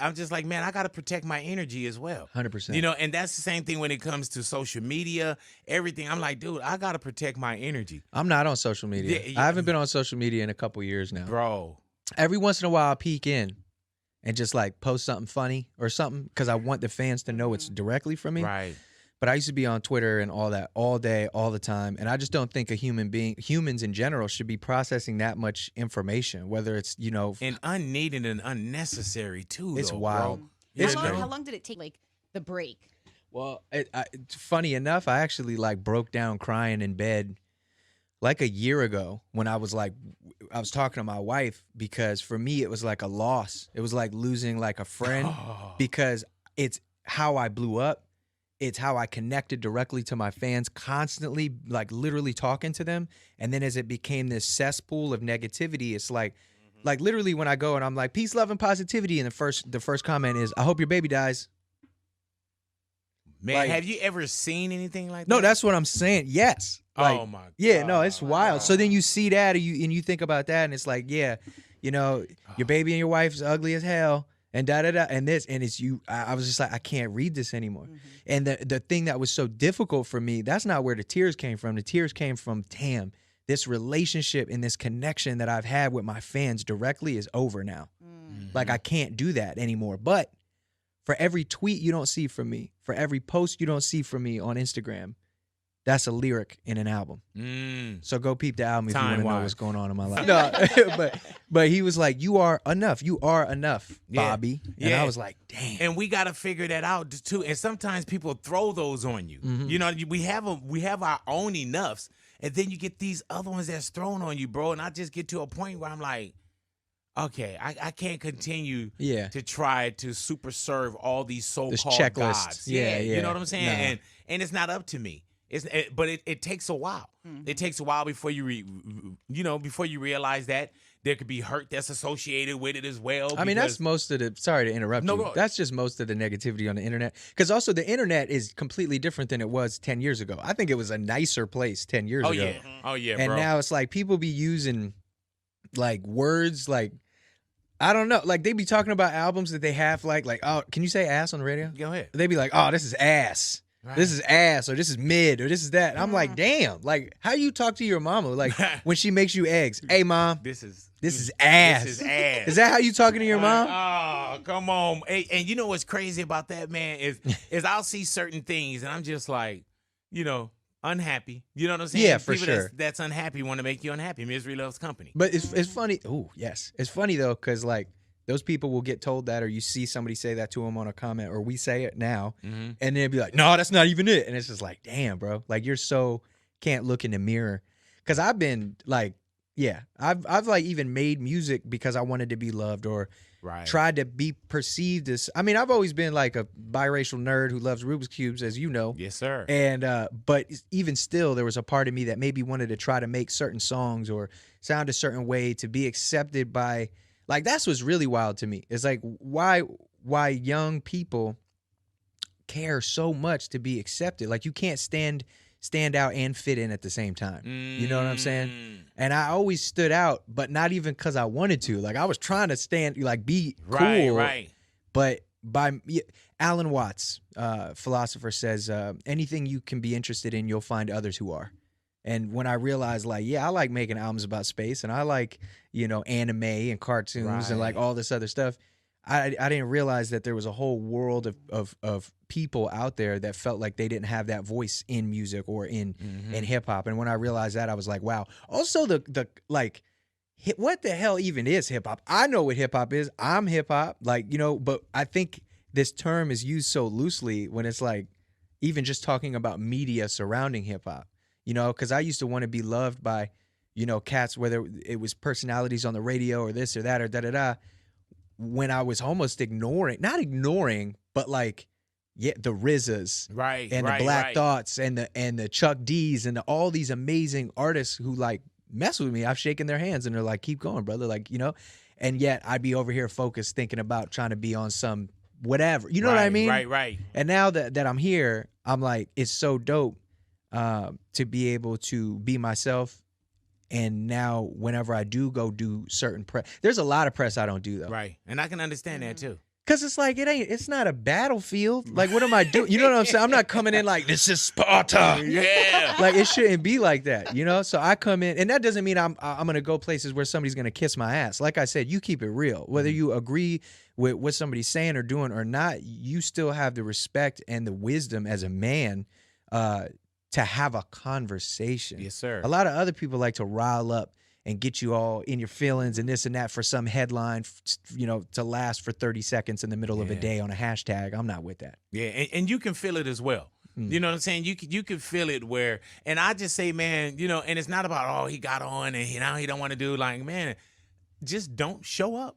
I'm just like, man, I got to protect my energy as well. 100%. And that's the same thing when it comes to social media, everything. I'm like, dude, I got to protect my energy. I'm not on social media. Yeah, I haven't been on social media in a couple years now. bro. Every once in a while, I peek in and just like post something funny or something because I want the fans to know it's directly from me. Right. But I used to be on Twitter and all that all day, all the time. And I just don't think humans in general should be processing that much information, whether it's, And unneeded and unnecessary too. It's though, wild. Bro. It's How crazy. long did it take, like, the break? Well, funny enough, I actually like broke down crying in bed like a year ago when I was talking to my wife because for me it was like a loss. It was like losing like a friend because it's how I blew up. It's how I connected directly to my fans, constantly, like literally talking to them. And then as it became this cesspool of negativity, it's like literally when I go and I'm like, peace, love, and positivity. And the first comment is, I hope your baby dies. Man, Like- have you ever seen anything like that? No, that's what I'm saying. Yes. Oh, my Yeah, no, it's God. wild. So then you see that and you think about that and it's like, yeah, your baby and your wife's ugly as hell. And da-da-da, and this, and it's you. I was just like, I can't read this anymore. And the thing that was so difficult for me, that's not where the tears came from. The tears came from, damn, this relationship and this connection that I've had with my fans directly is over now. Like, I can't do that anymore. But for every tweet you don't see from me, for every post you don't see from me on Instagram, that's a lyric in an album. So go peep the album if you want to know Time-wise. what's going on in my life. No, but he was like, you are enough. You are enough, Yeah. Bobby. And Yeah. I was like, damn. And we got to figure that out too. And sometimes people throw those on you. We have our own enoughs, and then you get these other ones that's thrown on you, bro. And I just get to a point where I'm like, okay, I can't continue Yeah. to try to super serve all these so-called checklist. gods. Yeah, You yeah. know what I'm saying? Nah. And it's not up to me. But it takes a while. It takes a while before before you realize that there could be hurt that's associated with it as well. I mean, that's because- most of the, sorry to interrupt No, you. go- That's just most of the negativity on the internet. Because also the internet is completely different than it was 10 years ago. I think it was a nicer place 10 years Oh ago. yeah, oh yeah, And bro. now it's like people be using like words like, I don't know, like they be talking about albums that they have like, oh, can you say ass on the radio? Go ahead. They be like, oh, this is ass. Right. This is ass, or this is mid, or this is that. And I'm like, damn, like how you talk to your mama? Like when she makes you eggs. Hey mom, This is ass. This is ass. Is that how you talking to your mom? Oh, come on. Hey, and you know what's crazy about that, man, is I'll see certain things and I'm just like, unhappy. You know what I'm saying? Yeah, for People sure. That's unhappy want to make you unhappy. Misery loves company. But it's funny. Oh, yes. It's funny though, because like those people will get told that, or you see somebody say that to them on a comment, or we say it now, and then they'll be like, no, that's not even it. And it's just like, damn, bro. Like you're so can't look in the mirror. Cause I've been like, yeah, I've like even made music because I wanted to be loved or Right. tried to be perceived as, I mean, I've always been like a biracial nerd who loves Rubik's Cubes, as you know. Yes, sir. And but even still, there was a part of me that maybe wanted to try to make certain songs or sound a certain way to be accepted by, like, that's what's really wild to me. It's like why young people care so much to be accepted. Like you can't stand out and fit in at the same time. You know what I'm saying? And I always stood out, but not even because I wanted to. Like I was trying to be Right, cool. right. But Alan Watts, philosopher, says anything you can be interested in, you'll find others who are. And when I realized, like, yeah, I like making albums about space, and I like, anime and cartoons and like all this other stuff, I didn't realize that there was a whole world of people out there that felt like they didn't have that voice in music or in hip hop. And when I realized that, I was like, wow. Also, what the hell even is hip hop? I know what hip hop is. I'm hip hop, but I think this term is used so loosely when it's like even just talking about media surrounding hip hop, because I used to want to be loved by, cats, whether it was personalities on the radio or this or that or da-da-da, when I was almost not ignoring, but like, yeah, the RZAs, Right, and right, the Black right. Thoughts and the Chuck D's and all these amazing artists who like mess with me. I've shaken their hands and they're like, keep going, brother. Like, and yet I'd be over here focused thinking about trying to be on some whatever. You know what I mean? Right. And now that I'm here, I'm like, it's so dope to be able to be myself. And now whenever I do go do certain press, there's a lot of press I don't do though. Right. And I can understand that too. Cause it's like it's not a battlefield. Like, what am I doing? You know what I'm saying? I'm not coming in like this is Sparta. Yeah. Like, it shouldn't be like that, you know? So I come in, and that doesn't mean I'm gonna go places where somebody's gonna kiss my ass. Like I said, you keep it real. Whether you agree with what somebody's saying or doing or not, you still have the respect and the wisdom as a man to have a conversation. Yes, sir. A lot of other people like to rile up and get you all in your feelings and this and that for some headline, you know, to last for 30 seconds in the middle of a day on a hashtag. I'm not with that. Yeah, and you can feel it as well. You know what I'm saying? You can feel it where, and I just say, man, you know, and it's not about, oh, he got on and now he don't want to do, like, man, just don't show up.